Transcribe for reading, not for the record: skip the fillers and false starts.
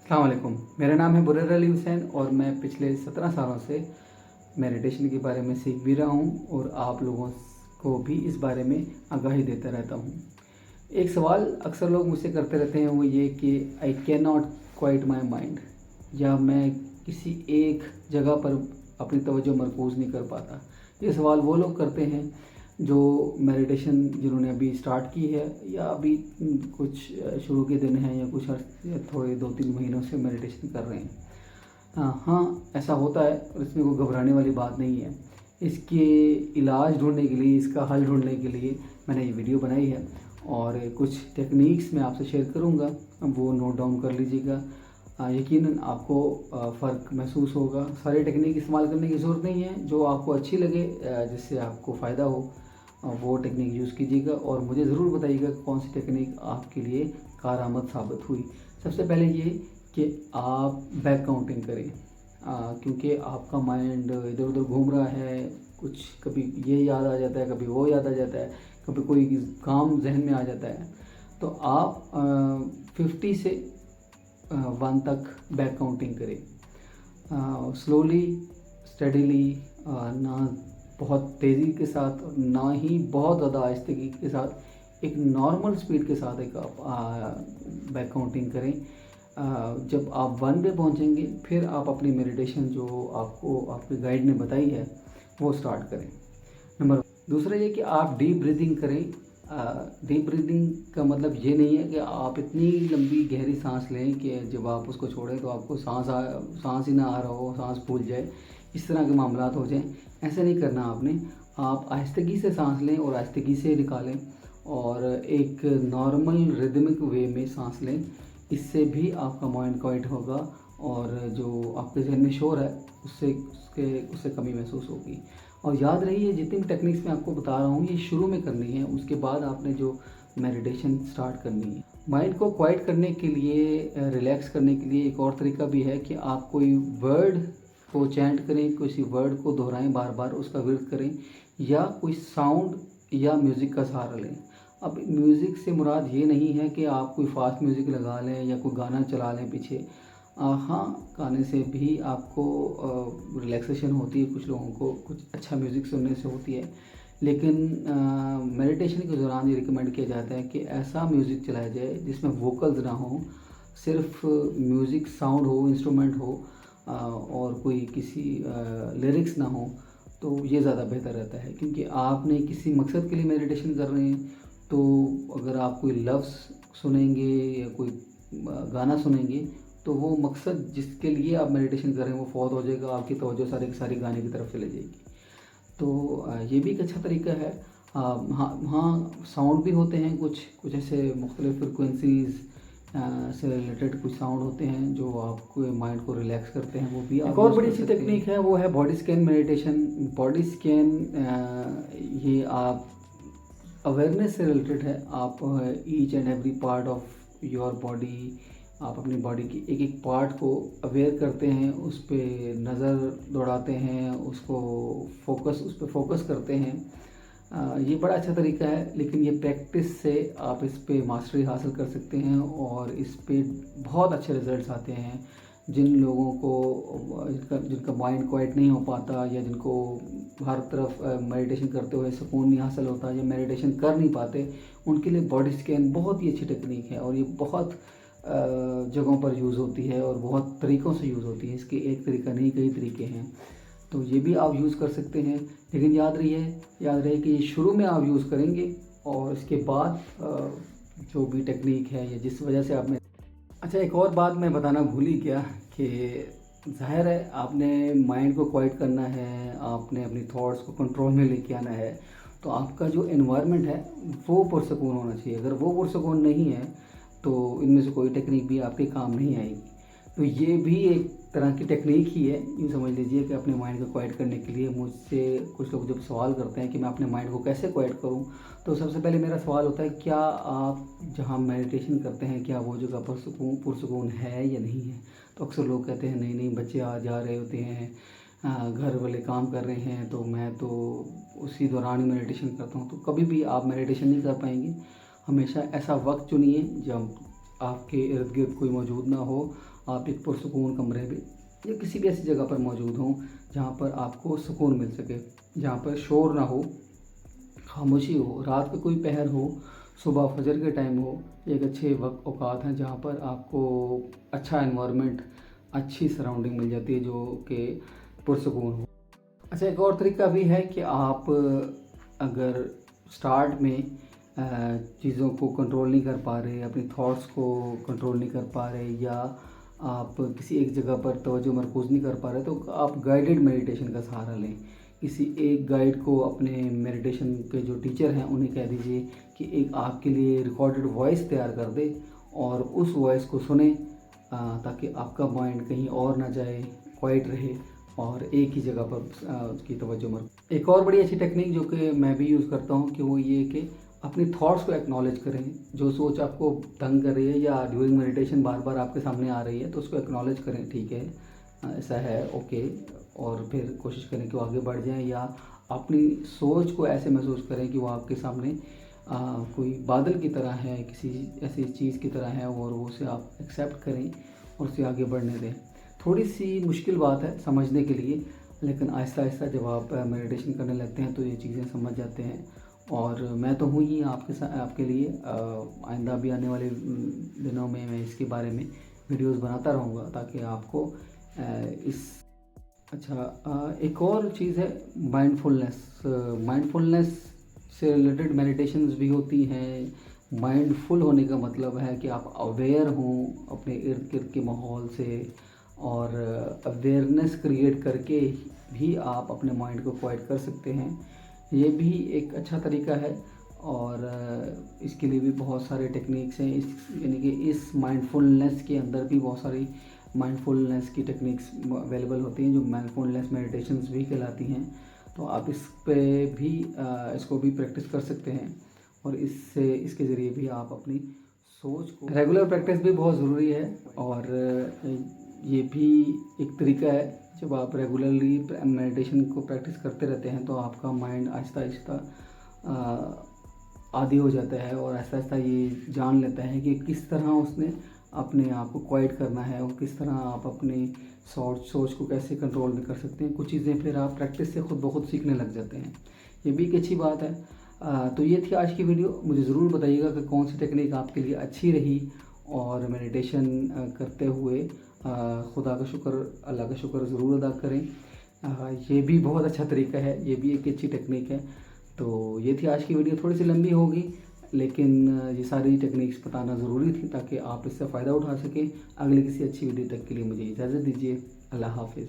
अस्सलाम वालेकुम। मेरा नाम है बुरैर अली हुसैन और मैं पिछले 17 सालों से मेडिटेशन के बारे में सीख भी रहा हूँ और आप लोगों को भी इस बारे में आगाही देता रहता हूँ। एक सवाल अक्सर लोग मुझसे करते रहते हैं, वो ये कि I can not quite my mind, या मैं किसी एक जगह पर अपनी तवज्जो मरकूज़ नहीं कर पाता। ये सवाल वो लोग करते हैं जो मेडिटेशन जिन्होंने अभी स्टार्ट की है या अभी कुछ शुरू के दिन हैं या कुछ थोड़े 2-3 महीनों से मेडिटेशन कर रहे हैं। हाँ, ऐसा होता है और इसमें कोई घबराने वाली बात नहीं है। इसके इलाज ढूंढने के लिए, इसका हल ढूंढने के लिए मैंने ये वीडियो बनाई है और कुछ टेक्निक्स मैं आपसे शेयर करूँगा, वो नोट डाउन कर लीजिएगा। यकीनन आपको फ़र्क महसूस होगा। सारी टेक्निक इस्तेमाल करने की ज़रूरत नहीं है, जो आपको अच्छी लगे, जिससे आपको फ़ायदा हो, वो टेक्निक यूज़ कीजिएगा और मुझे ज़रूर बताइएगा कौन सी टेक्निक आपके लिए कारआमद साबित हुई। सबसे पहले ये कि आप बैक काउंटिंग करें, क्योंकि आपका माइंड इधर उधर घूम रहा है। कुछ कभी ये याद आ जाता है, कभी वो याद आ जाता है, कभी कोई काम जहन में आ जाता है। तो आप 50 से 1 तक बैक काउंटिंग करें, स्लोली, स्टडीली, ना बहुत तेज़ी के साथ ना ही बहुत ज़्यादा आहिस्तगी के साथ, एक नॉर्मल स्पीड के साथ एक आप बैक काउंटिंग करें। जब आप 1 पे पहुंचेंगे फिर आप अपनी मेडिटेशन जो आपको आपके गाइड ने बताई है वो स्टार्ट करें। नंबर दूसरा ये कि आप डीप ब्रीदिंग करें। डीप ब्रीदिंग का मतलब ये नहीं है कि आप इतनी लंबी गहरी सांस लें कि जब आप उसको छोड़ें तो आपको सांस ही ना आ रहा हो, सांस फूल जाए, इस तरह के मामलात हो जाएं। ऐसा नहीं करना आपने। आप आहिस्तगी से सांस लें और आहिस्तगी से निकालें और एक नॉर्मल रिदमिक वे में सांस लें। इससे भी आपका माइंड क्वाइट होगा और जो आपके जहन में शोर है उससे कमी महसूस होगी। और याद रहिए, जितनी भी टेक्निक्स मैं आपको बता रहा हूँ ये शुरू में करनी है, उसके बाद आपने जो मेडिटेशन स्टार्ट करनी है। माइंड को क्वाइट करने के लिए, रिलैक्स करने के लिए एक और तरीका भी है कि आप कोई वर्ड को चैंट करें, किसी वर्ड को दोहराएं, बार बार उसका विर्द करें, या कोई साउंड या म्यूज़िक का सहारा लें। अब म्यूज़िक से मुराद ये नहीं है कि आप कोई फास्ट म्यूज़िक लगा लें या कोई गाना चला लें पीछे। हाँ, गाने से भी आपको रिलैक्सेशन होती है, कुछ लोगों को कुछ अच्छा म्यूज़िक सुनने से होती है, लेकिन मेडिटेशन के दौरान ये रिकमेंड किया जाता है कि ऐसा म्यूज़िक चलाया जाए जिसमें वोकल्स ना हो, सिर्फ म्यूज़िक साउंड हो, इंस्ट्रूमेंट हो, और कोई किसी लिरिक्स ना हो, तो ये ज़्यादा बेहतर रहता है। क्योंकि आपने किसी मकसद के लिए मेडिटेशन कर रहे हैं, तो अगर आप कोई लफ्ज़ सुनेंगे या कोई गाना सुनेंगे तो वो मकसद जिसके लिए आप मेडिटेशन कर रहे हैं वो फौत हो जाएगा, आपकी तवज्जो सारी की सारी गाने की तरफ चले जाएगी। तो ये भी एक अच्छा तरीका है। हाँ हाँ, साउंड भी होते हैं, कुछ कुछ ऐसे मुख्तलिफ फ्रिक्वेंसीज़ से रिलेटेड कुछ साउंड होते हैं जो आपको माइंड को रिलैक्स करते हैं, वो भी एक और बड़ी सी टेक्निक है, वो है body scan meditation. Body scan ये आप अवेयरनेस से रिलेटेड है। आप each and every part of your body, आप अपनी बॉडी की एक एक पार्ट को अवेयर करते हैं, उस पर नज़र दौड़ाते हैं, उस पर फोकस करते हैं। ये बड़ा अच्छा तरीका है, लेकिन ये प्रैक्टिस से आप इस पे मास्टरी हासिल कर सकते हैं और इस पे बहुत अच्छे रिजल्ट्स आते हैं। जिन लोगों को जिनका माइंड क्वाइट नहीं हो पाता, या जिनको हर तरफ मेडिटेशन करते हुए सुकून नहीं हासिल होता, या मेडिटेशन कर नहीं पाते, उनके लिए बॉडी स्कैन बहुत ही अच्छी टेक्निक है और ये बहुत जगहों पर यूज़ होती है और बहुत तरीक़ों से यूज़ होती है। इसके एक तरीका नहीं, कई तरीके हैं, तो ये भी आप यूज़ कर सकते हैं। लेकिन याद रहे कि ये शुरू में आप यूज़ करेंगे और इसके बाद जो भी टेक्निक है या जिस वजह से आपने अच्छा, एक और बात मैं बताना भूल ही गया कि ज़ाहिर है आपने माइंड को क्वाइट करना है, आपने अपनी थॉट्स को कंट्रोल में लेके आना है, तो आपका जो एनवायरनमेंट है वो पुरसकून होना चाहिए। अगर वो पुरसकून नहीं है तो इनमें से कोई टेक्निक भी आपके काम नहीं आएगी। तो ये भी एक तरह की टेक्निक ही है, यूँ समझ लीजिए कि अपने माइंड को क्वाइट करने के लिए मुझसे कुछ लोग जब सवाल करते हैं कि मैं अपने माइंड को कैसे क्वाइट करूं, तो सबसे पहले मेरा सवाल होता है, क्या आप जहां मेडिटेशन करते हैं क्या वो जगह पुरसकून है या नहीं है। तो अक्सर लोग कहते हैं नहीं नहीं, बच्चे आ जा रहे होते हैं, घर वाले काम कर रहे हैं, तो मैं तो उसी दौरान ही मेडिटेशन करता हूँ। तो कभी भी आप मेडिटेशन नहीं कर पाएंगे। हमेशा ऐसा वक्त चुनिए जब आपके इर्द गिर्द कोई मौजूद ना हो, आप एक पुरसुकून कमरे में या किसी भी ऐसी जगह पर मौजूद हों जहाँ पर आपको सुकून मिल सके, जहाँ पर शोर ना हो, खामोशी हो, रात का कोई पहर हो, सुबह फजर के टाइम हो। एक अच्छे वक्त औकात हैं जहाँ पर आपको अच्छा एनवायरनमेंट, अच्छी सराउंडिंग मिल जाती है जो कि पुरसुकून हो। अच्छा, एक और तरीका भी है कि आप अगर स्टार्ट में चीज़ों को कंट्रोल नहीं कर पा रहे, अपनी थॉट्स को कंट्रोल नहीं कर पा रहे, या आप किसी एक जगह पर तवज्जो मरकूज़ नहीं कर पा रहे, तो आप गाइडेड मेडिटेशन का सहारा लें। किसी एक गाइड को, अपने मेडिटेशन के जो टीचर हैं उन्हें कह दीजिए कि एक आपके लिए रिकॉर्डेड वॉइस तैयार कर दे और उस वॉइस को सुने, ताकि आपका माइंड कहीं और ना जाए, क्वाइट रहे और एक ही जगह पर उसकी तवज्जो मर। एक और बड़ी अच्छी टेक्निक जो कि मैं भी यूज़ करता हूँ कि वो ये कि अपनी थॉट्स को एक्नॉलेज करें। जो सोच आपको तंग कर रही है या ड्यूरिंग मेडिटेशन बार बार आपके सामने आ रही है, तो उसको एक्नॉलेज करें, ठीक है ऐसा है, ओके, और फिर कोशिश करें कि वो आगे बढ़ जाएं, या अपनी सोच को ऐसे महसूस करें कि वो आपके सामने कोई बादल की तरह है, किसी ऐसी चीज़ की तरह है, और वो उसे आप एक्सेप्ट करें और उसे आगे बढ़ने दें। थोड़ी सी मुश्किल बात है समझने के लिए, लेकिन आहिस्ता आहिस्ता जब आप मेडिटेशन करने लगते हैं तो ये चीज़ें समझ जाते हैं। और मैं तो हूँ ही आपके साथ, आपके लिए। आइंदा भी आने वाले दिनों में मैं इसके बारे में वीडियोस बनाता रहूँगा ताकि आपको इस। अच्छा, एक और चीज़ है माइंडफुलनेस। माइंडफुलनेस से रिलेटेड मेडिटेशंस भी होती हैं। माइंडफुल होने का मतलब है कि आप अवेयर हों अपने इर्द गिर्द के माहौल से, और अवेयरनेस क्रिएट करके भी आप अपने माइंड को क्वाइट कर सकते हैं। ये भी एक अच्छा तरीका है, और इसके लिए भी बहुत सारे टेक्निक्स हैं। यानी कि इस माइंडफुलनेस के अंदर भी बहुत सारी माइंडफुलनेस की टेक्निक्स अवेलेबल होती हैं जो माइंडफुलनेस मेडिटेशंस भी कहलाती हैं। तो आप इस पे भी इसको भी प्रैक्टिस कर सकते हैं, और इसके ज़रिए भी आप अपनी सोच को। रेगुलर प्रैक्टिस भी बहुत ज़रूरी है, और ये भी एक तरीका है। जब आप रेगुलरली मेडिटेशन को प्रैक्टिस करते रहते हैं तो आपका माइंड आहिस्ता आहिस्ता आदी हो जाता है, और आहिस्ता आहिस्ता ये जान लेता है कि किस तरह उसने अपने आप को क्वाइट करना है, और किस तरह आप अपनी सोच को कैसे कंट्रोल में कर सकते हैं। कुछ चीज़ें फिर आप प्रैक्टिस से खुद ब खुद सीखने लग जाते हैं। ये भी एक अच्छी बात है। तो ये थी आज की वीडियो। मुझे ज़रूर बताइएगा कि कौन सी टेक्निक आपके लिए अच्छी रही, और मेडिटेशन करते हुए खुदा का शुक्र, अल्लाह का शुक्र ज़रूर अदा करें। ये भी बहुत अच्छा तरीका है, ये भी एक अच्छी टेक्निक है। तो ये थी आज की वीडियो। थोड़ी सी लंबी होगी, लेकिन ये सारी टेक्निक्स बताना ज़रूरी थी ताकि आप इससे फ़ायदा उठा सकें। अगली किसी अच्छी वीडियो तक के लिए मुझे इजाज़त दीजिए। अल्लाह हाफ़िज़।